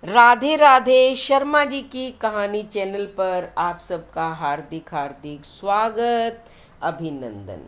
राधे राधे। शर्मा जी की कहानी चैनल पर आप सबका हार्दिक हार्दिक स्वागत, अभिनंदन।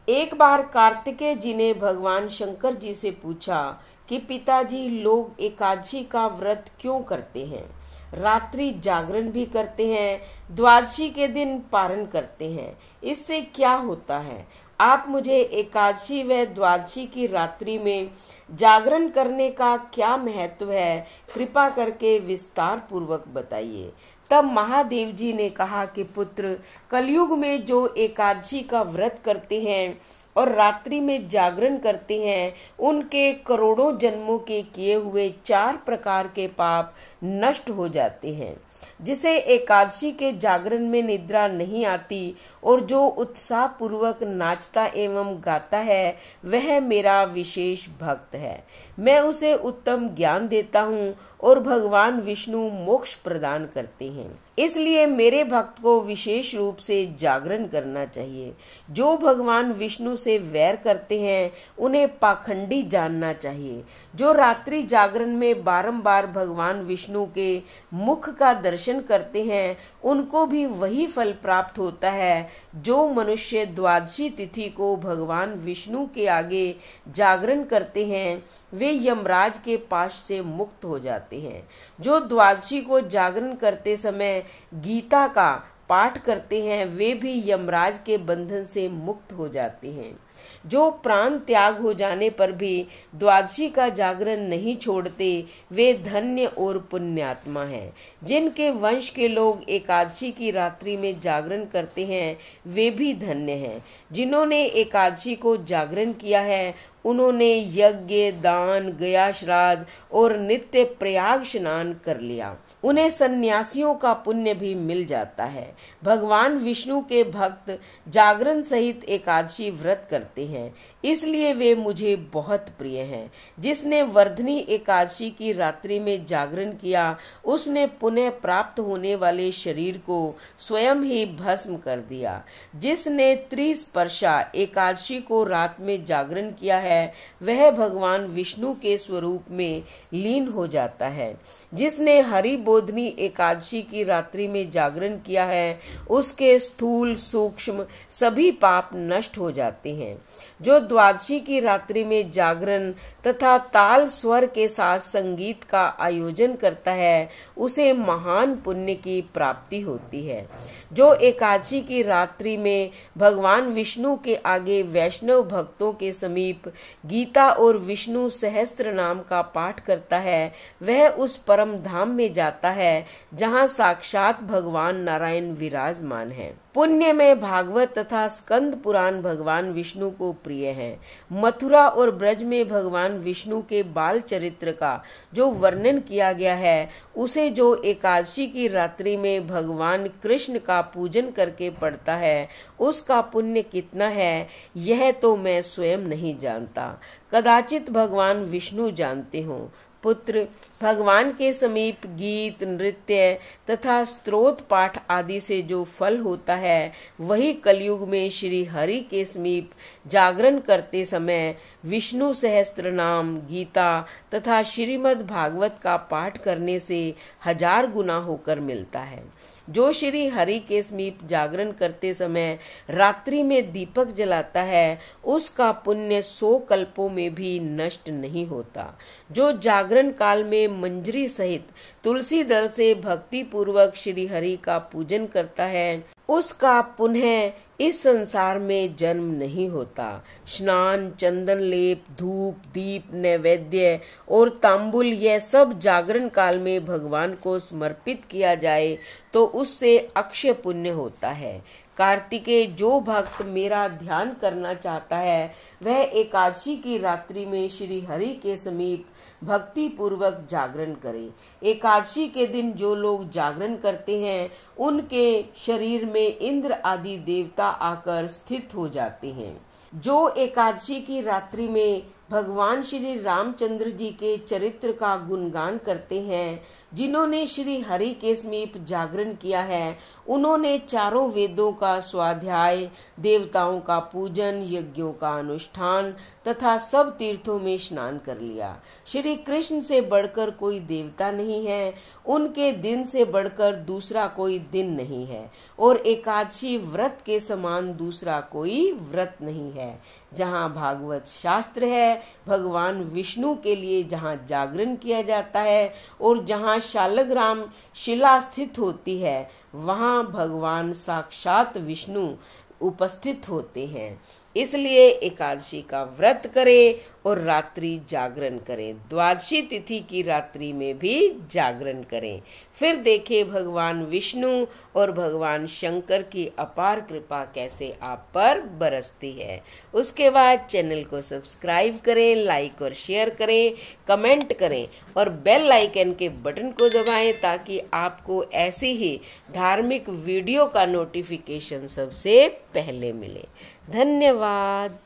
एक बार कार्तिकेय जी ने भगवान शंकर जी से पूछा कि पिताजी, लोग एकादशी का व्रत क्यों करते हैं, रात्रि जागरण भी करते हैं, द्वादशी के दिन पारण करते हैं, इससे क्या होता है? आप मुझे एकादशी व द्वादशी की रात्रि में जागरण करने का क्या महत्व है, कृपा करके विस्तार पूर्वक बताइए। तब महादेव जी ने कहा कि पुत्र, कलयुग में जो एकादशी का व्रत करते हैं और रात्रि में जागरण करते हैं, उनके करोड़ों जन्मों के किए हुए 4 प्रकार के पाप नष्ट हो जाते हैं। जिसे एकादशी के जागरण में निद्रा नहीं आती और जो उत्साह पूर्वक नाचता एवं गाता है, वह मेरा विशेष भक्त है। मैं उसे उत्तम ज्ञान देता हूँ और भगवान विष्णु मोक्ष प्रदान करते हैं। इसलिए मेरे भक्त को विशेष रूप से जागरण करना चाहिए। जो भगवान विष्णु से वैर करते हैं, उन्हें पाखंडी जानना चाहिए। जो रात्रि जागरण में बारंबार भगवान विष्णु के मुख का दर्शन करते हैं, उनको भी वही फल प्राप्त होता है जो मनुष्य द्वादशी तिथि को भगवान विष्णु के आगे जागरण करते हैं, वे यमराज के पाश से मुक्त हो जाते हैं। जो द्वादशी को जागरण करते समय गीता का पाठ करते हैं, वे भी यमराज के बंधन से मुक्त हो जाते हैं। जो प्राण त्याग हो जाने पर भी द्वादशी का जागरण नहीं छोड़ते, वे धन्य और पुण्यात्मा हैं। जिनके वंश के लोग एकादशी की रात्रि में जागरण करते हैं, वे भी धन्य हैं। जिन्होंने एकादशी को जागरण किया है, उन्होंने यज्ञ, दान, गया श्राद्ध और नित्य प्रयाग स्नान कर लिया। उन्हें सन्यासियों का पुण्य भी मिल जाता है। भगवान विष्णु के भक्त जागरण सहित एकादशी व्रत करते हैं, इसलिए वे मुझे बहुत प्रिय हैं। जिसने वर्धनी एकादशी की रात्रि में जागरण किया, उसने पुनः प्राप्त होने वाले शरीर को स्वयं ही भस्म कर दिया। जिसने त्रिस्पर्शा एकादशी को रात में जागरण किया है, वह भगवान विष्णु के स्वरूप में लीन हो जाता है। जिसने हरि बोधनी एकादशी की रात्रि में जागरण किया है, उसके स्थूल सूक्ष्म सभी पाप नष्ट हो जाते हैं। जो द्वादशी की रात्रि में जागरण तथा ताल स्वर के साथ संगीत का आयोजन करता है, उसे महान पुण्य की प्राप्ति होती है। जो एकादशी की रात्रि में भगवान विष्णु के आगे वैष्णव भक्तों के समीप गीता और विष्णु सहस्त्र नाम का पाठ करता है, वह उस परम धाम में जाता है जहाँ साक्षात भगवान नारायण विराजमान है। पुण्य में भागवत तथा स्कंद पुराण भगवान विष्णु को प्रिय है। मथुरा और ब्रज में भगवान विष्णु के बाल चरित्र का जो वर्णन किया गया है, उसे जो एकादशी की रात्रि में भगवान कृष्ण का पूजन करके पढ़ता है, उसका पुण्य कितना है, यह तो मैं स्वयं नहीं जानता। कदाचित भगवान विष्णु जानते हों। पुत्र, भगवान के समीप गीत, नृत्य तथा स्तोत्र पाठ आदि से जो फल होता है, वही कलयुग में श्री हरि के समीप जागरण करते समय विष्णु सहस्त्र नाम, गीता तथा श्रीमद् भागवत का पाठ करने से 1000 गुना होकर मिलता है। जो श्री हरि के समीप जागरण करते समय रात्रि में दीपक जलाता है, उसका पुण्य 100 कल्पों में भी नष्ट नहीं होता। जो जागरण काल में मंजरी सहित तुलसी दल से भक्ति पूर्वक श्री हरि का पूजन करता है, उसका पुनः इस संसार में जन्म नहीं होता। स्नान, चंदन लेप, धूप, दीप, नैवेद्य और तांबुल, यह सब जागरण काल में भगवान को समर्पित किया जाए तो उससे अक्षय पुण्य होता है। कार्तिकेय, जो भक्त मेरा ध्यान करना चाहता है, वह एकादशी की रात्रि में श्री हरि के समीप भक्ति पूर्वक जागरण करे। एकादशी के दिन जो लोग जागरण करते हैं, उनके शरीर में इंद्र आदि देवता आकर स्थित हो जाते हैं। जो एकादशी की रात्रि में भगवान श्री रामचंद्र जी के चरित्र का गुणगान करते हैं, जिन्होंने श्री हरि के समीप जागरण किया है, उन्होंने चारों वेदों का स्वाध्याय, देवताओं का पूजन, यज्ञों का अनुष्ठान तथा सब तीर्थों में स्नान कर लिया। श्री कृष्ण से बढ़कर कोई देवता नहीं है, उनके दिन से बढ़कर दूसरा कोई दिन नहीं है, और एकादशी व्रत के समान दूसरा कोई व्रत नहीं है। जहाँ भागवत शास्त्र है, भगवान विष्णु के लिए जहाँ जागरण किया जाता है, और जहाँ शालग्राम शिला स्थित होती है, वहाँ भगवान साक्षात विष्णु उपस्थित होते हैं। इसलिए एकादशी का व्रत करें और रात्रि जागरण करें। द्वादशी तिथि की रात्रि में भी जागरण करें। फिर देखें भगवान विष्णु और भगवान शंकर की अपार कृपा कैसे आप पर बरसती है। उसके बाद चैनल को सब्सक्राइब करें, लाइक और शेयर करें, कमेंट करें और बेल आइकन के बटन को दबाएं ताकि आपको ऐसी ही धार्मिक वीडियो का नोटिफिकेशन सबसे पहले मिले। धन्यवाद।